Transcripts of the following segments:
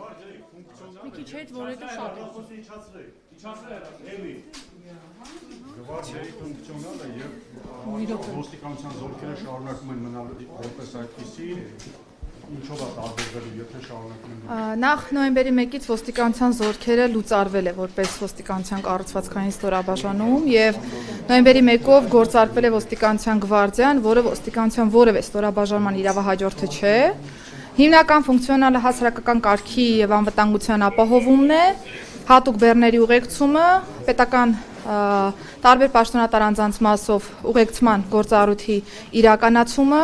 Մի քիչ հետ, որ հետո շատ է։ Գվարդիայի ֆունկցիոնալը եւ ոստիկանության զորքերը շարունակում են մնալ որպես այդպիսի, ինչով է տարբերվելու, եթե շարունակում են։ Նախ նոյեմբերի 1-ից ոստիկանության զորքերը լուծարվել է որպես ոստիկանության կառուցվածքային ստորաբաժանում եւ նոյեմբերի 1-ով գործարկվել է ոստիկանության գվարդիան, որը ոստիկանության որևէ ստորաբաժանման իրավահաջորդը չէ։ Հիմնական ֆունկցիոնալը հասարակական կարգի եւ անվտանգության ապահովումն է, հատուկ բեռների ուղեկցումը, պետական տարբեր պաշտոնատար անձանց մասով ուղեկցման գործառույթի իրականացումը,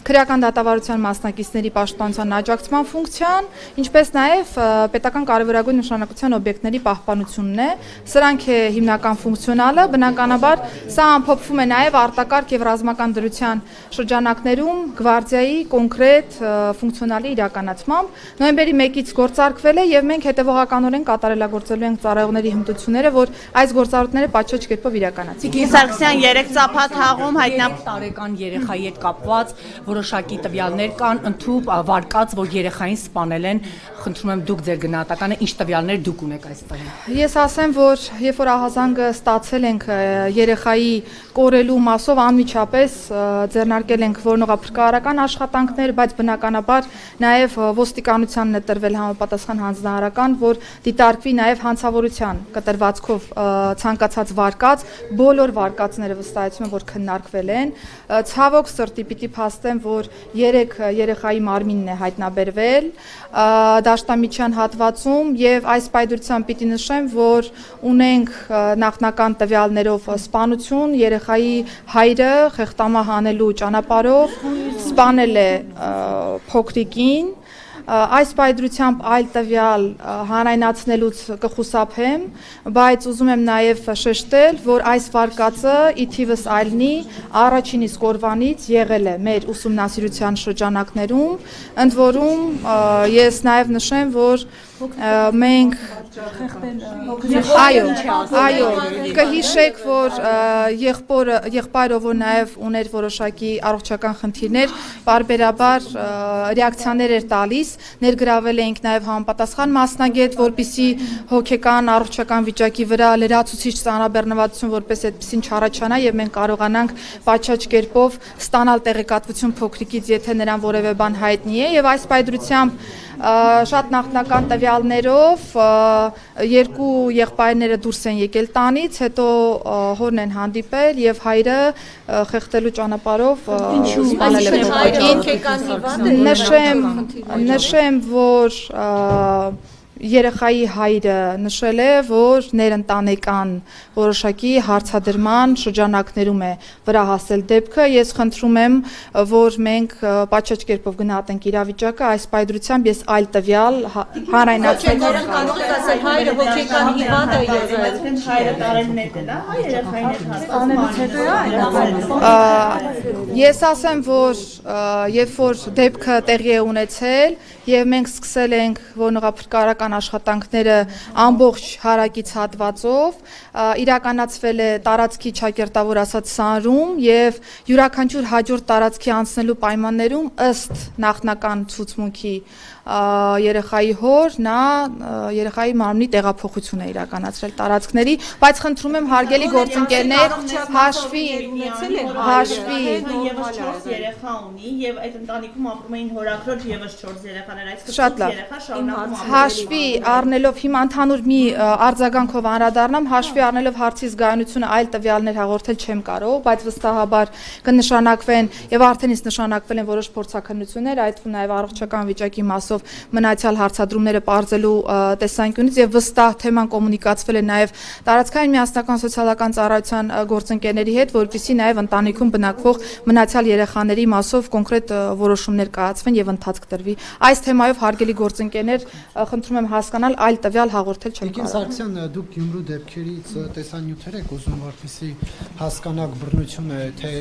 քրեական դատավարության մասնակիցների պաշտպանության աջակցման ֆունկցիան, ինչպես նաև պետական կարևորագույն նշանակության օբյեկտների պահպանությունն է։ Սրանք է հիմնական ֆունկցիոնալը, բնականաբար սա ամփոփվում է նաև արտակարգ եւ ռազմական դրության շրջանակներում գվարդիայի կոնկրետ ֆունկցիոնալի իրականացմամբ։ Նոյեմբերի 1-ից գործարկվել է եւ մենք հետեւողականորեն կատարելագործելու ենք ծառայողների հմտությունները, որ այս գործառույթները պատշաճ կերպով իրականացվեն։ Տիկին Սարգսյան 3 ծափատ հաղում հայտնաբերել տարեկան երեխայի հետ կապված որոշակի տվյալներ կան, ընդհանուր վարկած, որ երեխային սպանել են, խնդրում եմ դուք ձեր գնահատականը ինչ տվյալներ դուք ունեք այստեղ։ Ես ասեմ, որ երբ որ ահազանգը ստացել ենք երեխայի կորելու մասով անմիջապես ձեռնարկել ենք որոնողափրկարարական աշխատանքներ, բայց բնականաբար նաև ոստիկանությանն է տրվել համապատասխան հանձնարարական, որ դիտարկվի նաև հանցավորության կտրվածքով ցանկացած վարկած, բոլոր վարկածները վստահեցում եմ, որ քննարկվել են։ Ցավոք սրտի պիտի փաստեմ, որ 3 երեխայի մարմինն է հայտնաբերվել դաշտամիջյան հատվածում եւ այս պայդրությամբ պիտի նշեմ, որ ունենք նախնական տվյալներով սպանություն, երեխայի հայրը խեղտամահ անելու ճանապարհով սպանել է փոքրիկին։ Այս պայդրությամբ այլ տվյալ հանրայնացնելուց կխուսափեմ, բայց ուզում եմ նաև շեշտել, որ այս վարկածը ի թիվս այլնի առաջին իսկ օրվանից եղել է մեր ուսումնասիրության շրջանակներում, ընդ որում ես նաև նշեմ, որ մենք այո, կհիշեք, որ եղբայրը, որ նաև ուներ որոշակի առողջական խնդիրներ, բարբերաբար ռեակցիաներ էր տալիս, ներգրավել էինք նաև համապատասխան մասնագետ, որպեսզի հոգեկան առողջական վիճակի վրա լրացուցիչ ծանրաբեռնվածություն որպես այդպեսին չառաջանա եւ մենք կարողանանք պատշաճ կերպով ստանալ տեղեկատվություն փոքրիկից, եթե նրան որևէ բան հայտնի է եւ այս պայդրությամբ շատ նախնական տվյալներով 2 եղբայրները դուրս են եկել տանից, հետո հորն են հանդիպել եւ հայրը խեղդելու ճանապարհով սպանել է փոքրիկին։ Նշեմ, որ երեխայի հայրը նշել է, որ ներընտանեկան որոշակի հարցադրման շրջանակներում է վրա հասել դեպքը։ Ես խնդրում եմ, որ մենք պատշաճ կերպով գնահատենք իրավիճակը, այս պայդրությամբ ես այլ տվյալ հանրայնացնել եմ։ Կարող եք ասել հայրը հոգեկան հիվանդ է եղել, հայրը տարելն է դրա, երեխային հետ հաստատում։ Ես ասեմ, որ երբ որ դեպքը տեղի է ունեցել եւ մենք սկսել ենք որոնողափրկարարական աշխատանքները ամբողջ հարակից հատվածով, իրականացվել է տարածքի ճակերտավոր ասած սանրում եւ յուրաքանչյուր հաջորդ տարածքի անցնելու պայմաններում ըստ նախնական ցուցմունքի երեխայի հոր նա երեխայի մարմնի տեղափոխություն է իրականացրել տարածքների, բայց խնդրում եմ հարգելի գործընկերներ հաշվի եւս 4 երեխա ունի եւ այդ ընտանիքում ապրում էին հորաքրոջ եւս 4 երեխաներ, Շատ լավ։ Հաշվի առնելով հիմա ընդհանուր մի արձագանքով անդրադառնամ, հաշվի առնելով հարցի զգայունությունը այլ տվյալներ հաղորդել չեմ կարող, բայց վստահաբար կնշանակվեն եւ արդեն իսկ նշանակվել են որոշ փորձաքննություններ, այդ թվում նաեւ առողջական վիճակի մասով մնացյալ հարցադրումները բարձելու տեսանկյունից եւ վստահ թեման կոմունիկացվել է նաեւ տարածքային միասնական սոցիալական ծառայության գործընկերների հետ, որպեսզի նաեւ ընտանիքում բնակվող մնացյալ երեխաների մասով կոնկրետ որոշումներ կայացվեն եւ ընթացք տրվի։ Այս թեմայով հարգելի գործընկերներ, խնդրում եմ հասկանալ, այլ տվյալ հաղորդել չեմ կարող։ Սարգսյան, դուք Գյումրու դեպքերից տեսանյութեր եք ուզում, որպեսզի հասկանաք բռնությունը, թե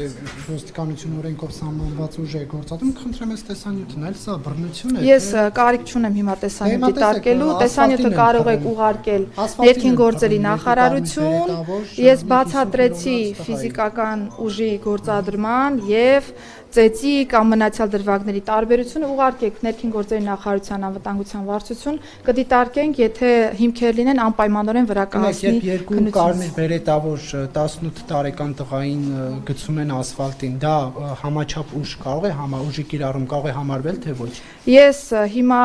ոստիկանություն օրենքով սահմանված ուժ է գործադրում, խնդրեմ ես տեսանյութն, այլ սա բռնություն է։ Ես կարիք չունեմ հիմա տեսանյութ դիտարկելու, տեսանյութը կարող եք ուղարկել ներքին գործերի նախարարություն։ Ես բացատրեցի ֆիզիկական ուժի գործադրման եւ ծեծի կամ մնացյալ դրվագների տարբերությունը ուղարկեք ներքին գործերի նախարարության անվտանգության վարչություն կդիտարկենք, եթե հիմքեր լինեն անպայմանորեն վրա կհասնի։ Երբ երկու կարմիր բերետավոր 18 տարեկան տղային գցում են ասֆալտին, դա համաչափ ուժ կարող է ուժի կիրառում կարող է համարվել թե ոչ։ Ես հիմա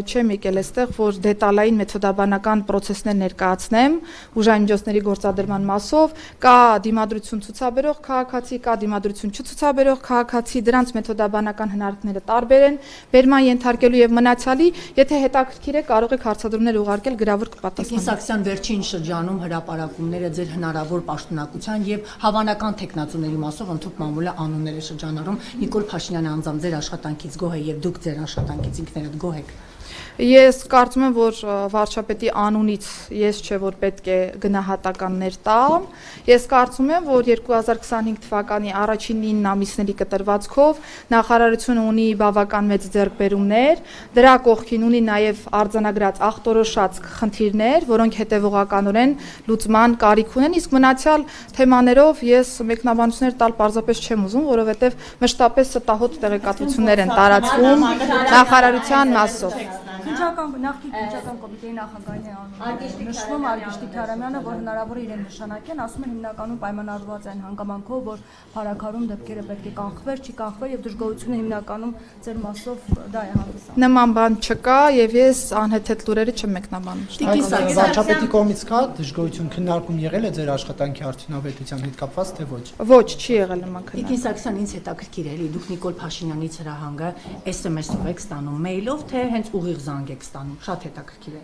չեմ եկել այստեղ, որ դետալային մեթոդաբանական process-ներ ներկայացնեմ ուժային միջոցների գործադրման մասով, կա դիմադրություն ցուցաբերող քաղաքացի, կա դիմադրություն չցուցաբերող քաղաքացի, դրանց մեթոդաբանական հնարքները տարբեր են, բերման ենթարկելու եւ մնացյալի, եթե հետաքրքիր է, կարող եք հարցադրումներ ուղարկել, գրավոր կպատասխանեմ։ Սաքսյան վերջին շրջանում հրապարակումները ձեր հնարավոր պաշտոնակության եւ հավանական տեխնացուների մասով ընդհանուր անունները շրջանառում Նիկոլ Փաշինյանը անձամբ ձեր աշխատանքից գոհ է եւ դուք ձեր աշխատանքից ինքներդ գոհ եք։ Ես կարծում եմ, որ վարչապետի անունից ես չէ, որ պետք է գնահատականներ տամ։ Ես կարծում եմ, որ 2025 թվականի առաջին 9 ամիսների կտրվածքով նախարարությունը ունի բավական մեծ ձեռքբերումներ, դրա կողքին ունի նաև արձանագրած ախտորոշած խնդիրներ, որոնք հետևողականորեն լուծման կարիք ունեն, իսկ մնացյալ թեմաներով ես մեկնաբանություններ տալ պարզապես չեմ ուզում, որովհետև մշտապես ստահոդ տեղեկատվություններ են տարածվում նախարարության մասով։ Նախկին քննչական կոմիտեի նախագահի անունը նշվում Արգիշտի Քարամյանը, որ հնարավոր է իրեն նշանակեն, ասում են հիմնականում պայմանավորված են հանգամանքով, որ փառաքարում դեպքերը պետք է կանխվեր, չի կանխվեր եւ դժգոհությունը հիմնականում ձեր մասով դա է հանդիսանում։ Նման բան չկա եւ ես անհեթեթ լուրերը չեմ մեկնաբանում։ Վարչապետի կողմից կա դժգոհություն քննարկում եղել է ձեր աշխատանքի արդյունավետության հետ կապված թե ոչ։ Ոչ, չի եղել նման քննարկում։ Տիկին Սաքսյան, ինձ հետաքրքիր է, դուք Նիկոլ Փաշինյանից հրահանգը SMS-ով եք ստանում, մեյլով, թե հենց ուղիղ զանգ եք ստանում, շատ հետաքրքիր է։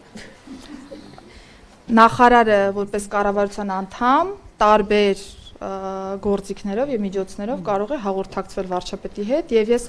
Նախարարը որպես կառավարության անդամ տարբեր գործիքներով եւ միջոցներով կարող է հաղորդակցվել վարչապետի հետ եւ ես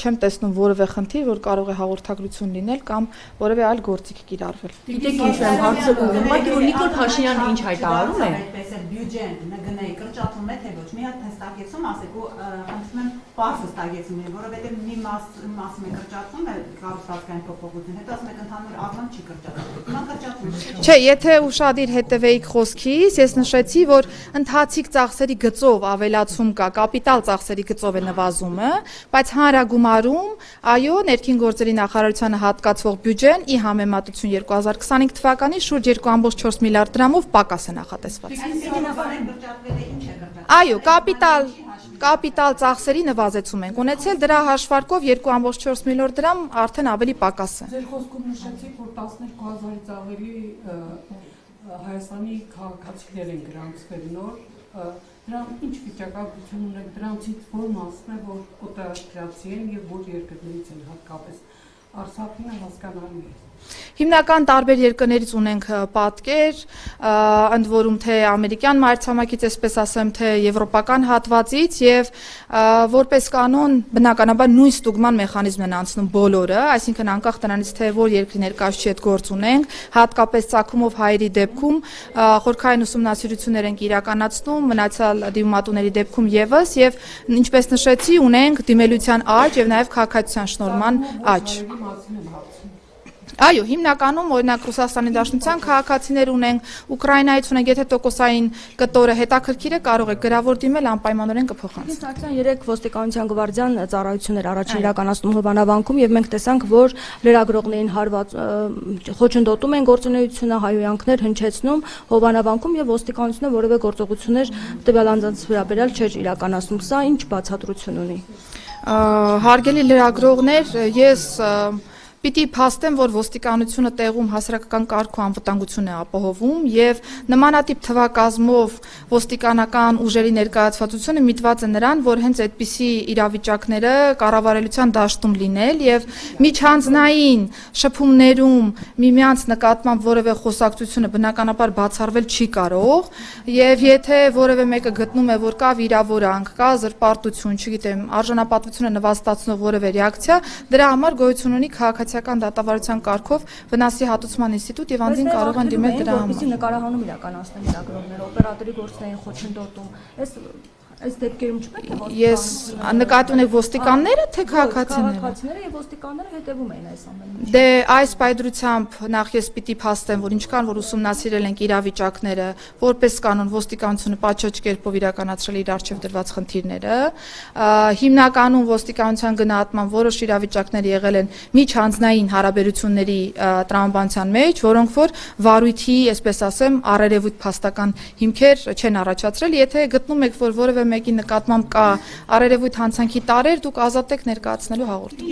չեմ տեսնում որևէ խնդիր, որ կարող է հաղորդակցություն լինել կամ որևէ այլ գործիք կիրառվել։ Գիտեք ինչ եմ հարցը ուղղում, որ Նիկոլ Փաշինյանը ինչ հայտարարում է։ Այդպես է բյուջեն գնայի կրճատվում է թե ոչ։ Մի հատ հստակեցում ասեք ու խնդրում եմ պարզ հստակեցում, որովհետեւ մի մասը կրճատվում է կառուցվածքային փոփոխություն, հետո ասում եք ընդհանուր առմամբ չի կրճատվում։ Հիմա կրճատվում է։ Չէ, եթե ուշադիր հետևեիք խոսքիս, ես նշեցի, որ ընթացիկ ծախսերի գծով ավելացում կա, կապիտալ ծախսերի գծով է նվազումը, բայց հանրագումարում, այո, ներքին գործերի նախարարությանը հատկացվող բյուջեն ի համեմատություն 2025 թվականի շուրջ 2.4 միլիարդ դրամով պակաս է նախատեսված։ Այո, կապիտալ ծախսերի նվազեցում ենք ունեցել, դրա հաշվարկով 2.4 միլիարդ դրամ արդեն ավելի պակաս է։ Ձեր խոսքում նշեցիք, որ 12000-ից ավելի Հայաստանի քաղաքացիներ են գրանցվել նոր, դրանք ինչ վիճակագրություն ունեք, դրանցից որ մասն է, որ օտարացիացի են եւ որ երկրներից են հատկապես Արցախին հասկանալի է։ Հիմնական տարբեր երկրներից ունենք պատկեր, ընդ որում թե ամերիկյան մայրցամաքից, այսպես ասեմ, թե եվրոպական հատվածից եւ որպես կանոն բնականաբար նույն ստուգման մեխանիզմն են անցնում բոլորը, այսինքն անկախ դրանից թե որ երկրի ներկայացուցիչ հետ գործ ունենք, հատկապես ցակումով հայերի դեպքում խորքային ուսումնասիրություններ ենք իրականացնում, մնացյալ դիմումատուների դեպքում եւս եւ ինչպես նշեցի, ունենք դիմելության աճ եւ նաեւ քաղաքացիության շնորհման աճ։ Այո, հիմնականում օրինակ Ռուսաստանի Դաշնության քաղաքացիներ ունենք, Ուկրաինայից ունենք, եթե տոկոսային կտորը հետաքրքիր է, կարող եք գրավոր դիմել, անպայմանորեն կփոխանցենք։ Սաքսյան 3 ոստիկանության գվարդիան ծառայություններ առաջին իրականացնում Հովանավանքում եւ մենք տեսանք, որ լրագրողներին հարված խոչընդոտում են գործունեությունը, հայհոյանքներ հնչեցնում Հովանավանքում եւ ոստիկանությունը որևէ գործողություններ տվյալ անձանց վերաբերյալ չէր իրականացնում։ Սա ինչ բացատրություն ունի։ Հարգելի լրագրողներ, ես Պիտի փաստեմ, որ ոստիկանությունը տեղում հասարակական կարգ ու անվտանգություն է ապահովում եւ նմանատիպ թվակազմով ոստիկանական ուժերի ներկայացվածությունը միտված է նրան, որ հենց այդպիսի իրավիճակները կառավարելիության դաշտում լինել եւ միջանձնային շփումներում միմյանց նկատմամբ որևէ խոսակցությունը բնականաբար բացառվել չի կարող եւ եթե որևէ մեկը գտնում է, որ կա վիրավորանք, կա զրպարտություն, չգիտեմ, արժանապատվությունը նվաստացնող որևէ ռեակցիա, դրա համար գոյություն ունի քաղաքացիական դատավարության կարգով վնասի հատուցման ինստիտուտ եւ անձին կարող են դիմել դրա համար։ Որպեսզի նկարահանում իրականացնեն լրագրողները, օպերատորի գործներին խոչընդոտում։ Այս դեպքերում չպետք է Ես նկատի ունեմ ոստիկանները, թե քաղաքացիները։ քաղաքացիները եւ ոստիկանները հետևում էին այս ամենին։ Դե այս պայդրությամբ նախ ես պիտի փաստեմ, որ ինչքան որ ուսումնասիրել ենք իրավիճակները, որպես կանոն ոստիկանությունը պատշաճ կերպով իրականացրել իր արժեվ դրված խնդիրները, հիմնականում ոստիկանության գնահատման որոշ իրավիճակներ եղել են միջանձնային հարաբերությունների տրամաբանության մեջ, որոնք որ վարույթի, այսպես ասեմ, առերևույթ փաստական հիմքեր չեն առաջացրել, եթե գտնում եք, որ որևէ մեկի նկատմամբ կա առերևույթ հանցանքի տարեր, դուք ազատ եք ներկայացնելու հաղորդում։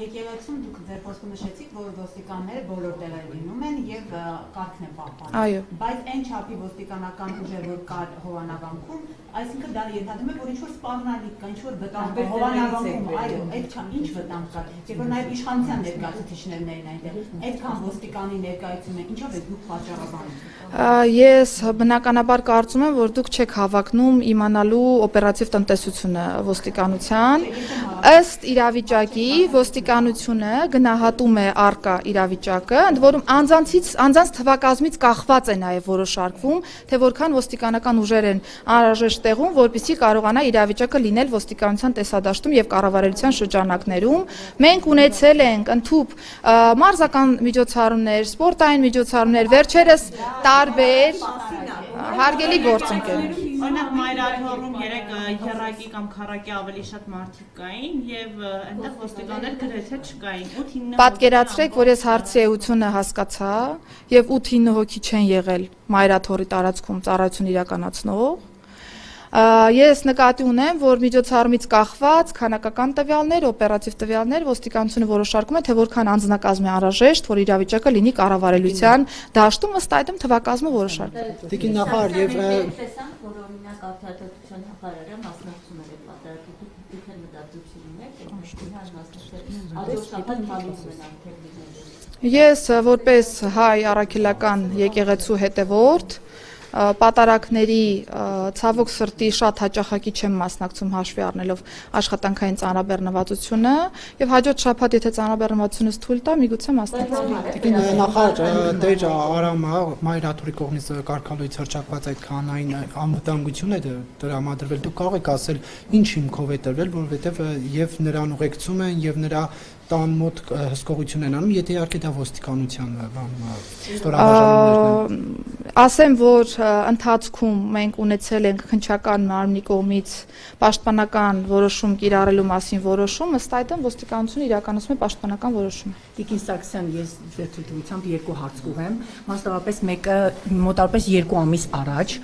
Եկեղեցում դուք ձեր խոսքում նշեցիք, որ ոստիկանները բոլոր տեղեր լինում են եւ կարգն է պահպանում։ Այո։ Բայց այն չափի ոստիկանական ուժեր, որ կար Հովանավանքում, այսինքն դա ենթադրում է, որ ինչ-որ սպառնալիք կա, ինչ-որ վտանգ կա Հովանավանքում, այո, այդ ինչ վտանգ կա։ Եվ որ նաեւ իշխանության ներկայացուցիչներն էին այնտեղ, այդքան ոստիկանի ներկայացումը, ինչով է դուք պատճառաբանում։ Ես բնականաբար կարծում եմ, որ դուք չեք հավակնում իմանալու օպերատիվ տնտեսությունը ոստիկանության։ Ըստ իրավիճակի ոստիկանությունը գնահատում է արկա իրավիճակը, ընդ որում անձանց թվակազմից կախված է նաև որոշարկվում, թե որքան ոստիկանական ուժեր են անհրաժեշտ տեղում, որպեսզի կարողանա իրավիճակը լինել ոստիկանության տեսադաշտում եւ կառավարության շրջանակներում։ Մենք ունեցել ենք ընդհանուր մարզական միջոցառումներ, սպորտային միջոցառումներ, վերջերս տարբեր հարգելի գործընկերներ։ Օրինակ Մայրաթոռում 3 երակի կամ քառակի ավելի շատ մարդիկ կային եւ այնտեղ ոստիկաններ գրեթե չկային։ 8-9 Պատկերացրեք, որ ես հարցի էությունը հասկացա եւ 8-9 հոգի չեն եղել Մայրաթոռի տարածքում ծառայություն իրականացնող։ Ես նկատի ունեմ, որ միջոցառումից կախված քանակական տվյալներ, օպերատիվ տվյալներ ոստիկանությունը որոշարկում է, թե որքան անձնակազմ է անհրաժեշտ, որ իրավիճակը լինի կառավարելիության դաշտում, ըստ այդմ թվակազմը որոշարկվում։ Տիկին նախարար եւ տեսանք, որ օրինակ արտադրության նախարարը մասնակցում էր պատերազմի դիքեն մտածություններ, Ես որպես հայ առաքելական եկեղեցու հետևորդ պատարակների ցավոք սրտի շատ հաճախակի չեմ մասնակցում հաշվի առնելով աշխատանքային ծանրաբեռնվածությունը եւ հաջորդ շաբաթ եթե ծանրաբեռնվածությունս թույլ տա միգուցե մասնակցեմ։ Տիկին նախարար Տեր Արամը Մայրաթորի կողմից կարգալույց հրճակված այդ քանային անվտանգությունը դրամադրվել դուք կարող եք ասել ինչ հիմքով է տրվել, որովհետեւ եւ նրան ուղեկցում են եւ նրա տան մոտ հսկողություն են անում, եթե իհարկե դա ոստիկանության ստորաբաժանումներն են։ Ասեմ, որ ընթացքում մենք ունեցել ենք քննչական մարմնի կողմից պաշտպանական որոշում կիրառելու մասին որոշում, ըստ այդմ ոստիկանությունը իրականացնում է պաշտպանական որոշում։ Տիկին Սարգսյան, ես ձեր թույլտվությամբ երկու հարց կուղեմ, մասնավորապես մեկը մոտավորապես 2 ամիս առաջ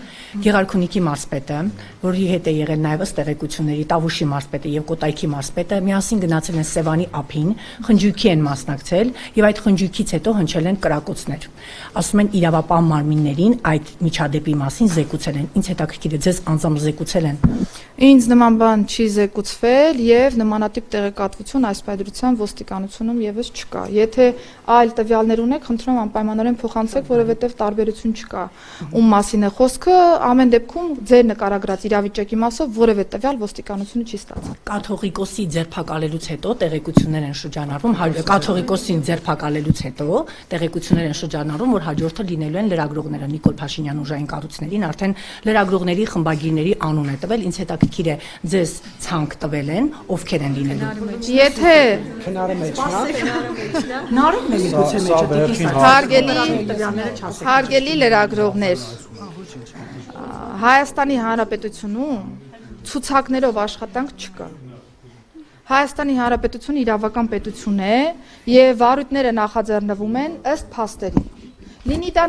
Գեղարքունիքի մարզպետը, որի հետ է եղել նաև ըստ տեղեկությունների Տավուշի մարզպետը եւ Կոտայքի մարզպետը, միասին գնացել են Սևանի ափին, խնջույքի են մասնակցել եւ այդ խնջույքից հետո հնչել են կրակոցներ։ Ասում են իրավապահ մարմիններին այդ միջադեպի մասին զեկուցել են։ Ինչ հետաքրքիր է, ձեզ անձամբ զեկուցել են։ Ինձ նման բան չի զեկուցվել եւ նմանատիպ տեղեկատվություն այս պայդրությամբ ոստիկանությունում եւս չկա։ Եթե այլ տվյալներ ունեք, խնդրում եմ անպայմանորեն փոխանցեք, որովհետեւ տարբերություն չկա։ Ում մասին է խոսքը, ամեն դեպքում ձեր նկարագրած իրավիճակի մասով որևէ տվյալ ոստիկանությունը չի ստացել։ Կաթողիկոսի ձերբակալելուց հետո տեղեկություններ են շրջանառվում, կաթողիկոսին ձերբակալելուց հետո տեղեկություններ են շրջանառվում, որ հաջորդը լինելու են լրագրողները Նիկոլ Փաշինյան ուժային կառույցներին, արդեն լրագրողների խմբագիրների անուն է տվել, ինձ հետաքրքիր է ձեզ ցանկ տվել են, ովքեր են լինելու։ Եթե քնարը մեջ նարեկն է միգուցե մեջը, հարգելի լրագրողներ, Հայաստանի Հանրապետությունում ցուցակներով աշխատանք չկա։ Հայաստանի Հանրապետությունը իրավական պետություն է եւ վարույթները նախաձեռնվում են ըստ փաստերի։ Լինի դա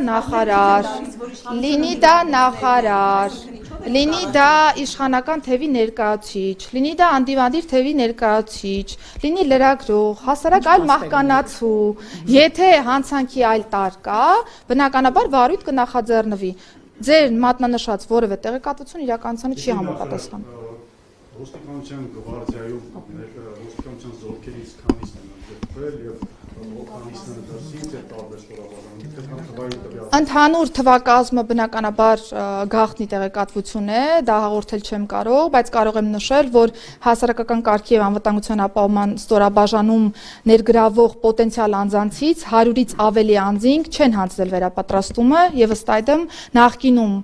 նախարար, լինի դա իշխանական թևի ներկայացուցիչ, լինի դա անդիվանդիր թևի ներկայացուցիչ, լինի լրագրող, հասարակ այլ մահկանացու, եթե հանցանքի այլ տար կա, բնականաբար վարույթ կնախաձեռնվի։ Ձեր մատնանշած որևէ տեղեկատվություն իրականությանը չի համապատասխանում։ Ոստիկանության գվարդիայում ոստիկանության զորքերից քանիսն են Ընդհանուր թվակազմը բնականաբար գաղտնի տեղեկատվություն է, դա հաղորդել չեմ կարող, բայց կարող եմ նշել, որ հասարակական կարգի եւ անվտանգության ապահովման ստորաբաժանում ներգրավող պոտենցիալ անձանցից 100-ից ավելի անձինք չեն հանձնել վերապատրաստումը եւ ըստ այդմ նախկինում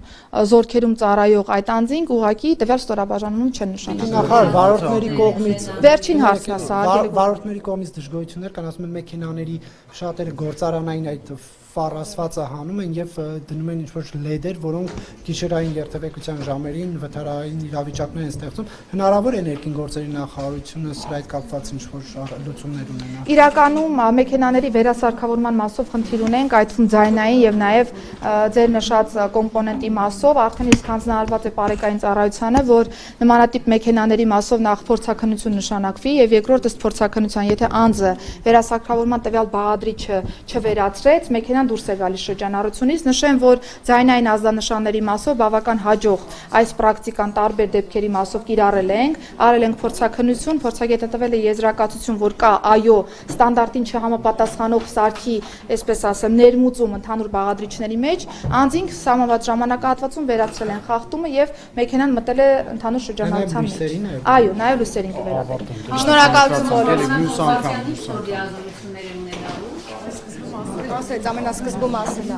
զորքերում ծառայող այդ անձինք ուղղակի տվյալ ստորաբաժանում չեն նշանակվել։ Նախարար, վարորդների կողմից Վերջին հարցն է սա, վարորդների կողմից դժգոհություններ կան, ասում են մեքենաների շատերը գործարանային այդ ֆարասվածը հանում են եւ դնում են ինչ-որ լեդեր, որոնք գիշերային երթևեկության ժամերին վթարային իրավիճակներ են ստեղծում։ Հնարավոր է ներքին գործերի նախարարությունը սրա հետ կապված ինչ-որ լուծումներ ունենա։ Իրականում մեքենաների վերասարքավորման մասով խնդիր ունենք, այդ թվում ձայնային եւ նաեւ ձեր նշած կոմպոնենտի մասով արդեն իսկ հանձնարարված է բարեկային ծառայությանը, որ նմանատիպ մեքենաների մասով նախ փորձաքննություն նշանակվի եւ երկրորդ ըստ փորձաքննության, եթե անձը վերասարքավորման տվյալ բաղադրիչը չվերացրեց, մեքենան դուրս է գալիս շրջանառությունից, նշեմ, որ ձայնային ազդանշանների մասով բավական հաջող այս պրակտիկան տարբեր դեպքերի մասով կիրառել ենք, արել ենք փորձաքննություն, փորձագետը տվել է եզրակացություն, որ կա այո ստանդարտին չհամապատասխանող սարքի, այսպես ասեմ, ներմուծում ընդհանուր բաղադրիչների մեջ, անձինք սահմանված ժամանակահատվածում վերացրել են խախտումը եւ մեքենան մտել է ընդհանուր շրջանառության մեջ։ Այո, նաեւ լույսերին կվերաբերվի։ Շնորհակալություն բոլորին։ Ասեց ամենասկզբում ասել է։